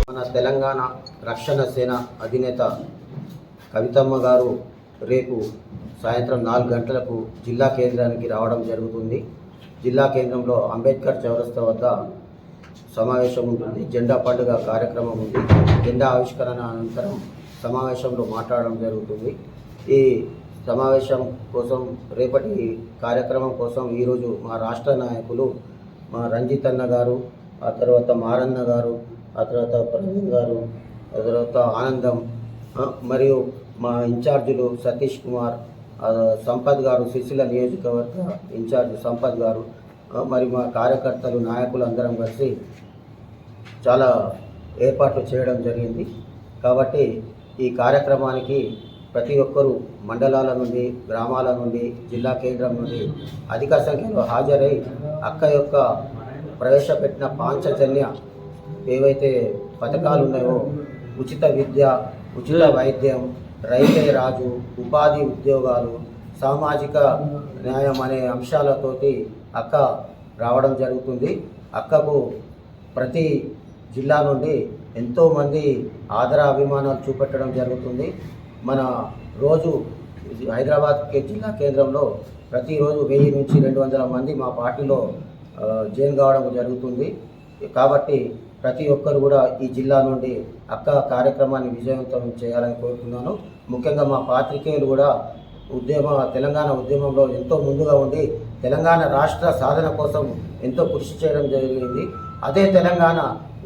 మన తెలంగాణ రక్షణ సేన అధినేత కవితమ్మ గారు రేపు సాయంత్రం 4 గంటలకు జిల్లా కేంద్రానికి రావడం జరుగుతుంది. జిల్లా కేంద్రంలో అంబేద్కర్ చౌరస్తా వద్ద సమావేశం ఉంటుంది. జెండా పండుగ కార్యక్రమం ఉంది. జెండా ఆవిష్కరణ అనంతరం సమావేశంలో మాట్లాడడం జరుగుతుంది. ఈ సమావేశం కోసం, రేపటి కార్యక్రమం కోసం ఈరోజు మా రాష్ట్ర నాయకులు మా రంజిత్ అన్న గారు, ఆ తర్వాత మారన్న గారు, ఆ తర్వాత ప్రవీణ్ గారు, ఆ తర్వాత ఆనందం, మరియు మా ఇన్ఛార్జీలు సతీష్ కుమార్, సంపత్ గారు, సిరిసిల్ల నియోజకవర్గ ఇన్ఛార్జ్ సంపత్ గారు, మరి మా కార్యకర్తలు, నాయకులు అందరం కలిసి చాలా ఏర్పాట్లు చేయడం జరిగింది. కాబట్టి ఈ కార్యక్రమానికి ప్రతి ఒక్కరూ మండలాల నుండి, గ్రామాల నుండి, జిల్లా కేంద్రం నుండి అధిక సంఖ్యలో హాజరై అక్క యొక్క ప్రవేశపెట్టిన పాంచజన్య ఏవైతే పథకాలు ఉన్నాయో, ఉచిత విద్య, ఉచిత వైద్యం, రైతే రాజు, ఉపాధి ఉద్యోగాలు, సామాజిక న్యాయం అనే అంశాలతోటి అక్క రావడం జరుగుతుంది. అక్కకు ప్రతి జిల్లా నుండి ఎంతోమంది ఆదర అభిమానాలు చూపెట్టడం జరుగుతుంది. మన రోజు హైదరాబాద్ జిల్లా కేంద్రంలో ప్రతిరోజు 1000 నుంచి 200 మంది మా పార్టీలో జాయిన్ కావడం జరుగుతుంది. కాబట్టి ప్రతి ఒక్కరు కూడా ఈ జిల్లా నుండి అక్క కార్యక్రమాన్ని విజయవంతం చేయాలని కోరుతున్నాను. ముఖ్యంగా మా పాత్రికేయులు కూడా తెలంగాణ ఉద్యమంలో ఎంతో ముందుగా ఉండి తెలంగాణ రాష్ట్ర సాధన కోసం ఎంతో కృషి చేయడం జరిగింది. అదే తెలంగాణ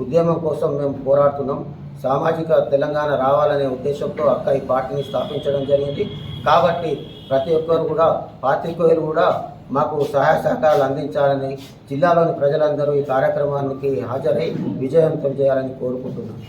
ఉద్యమం కోసం మేము పోరాడుతున్నాం. సామాజిక తెలంగాణ రావాలనే ఉద్దేశంతో అక్క ఈ పార్టీని స్థాపించడం జరిగింది. కాబట్టి ప్రతి ఒక్కరు కూడా, పాత్రికేయులు కూడా మాకు సహాయ సహకారాలు అందించాలని, జిల్లాలోని ప్రజలందరూ ఈ కార్యక్రమానికి హాజరై విజయవంతం చేయాలని కోరుకుంటున్నాం.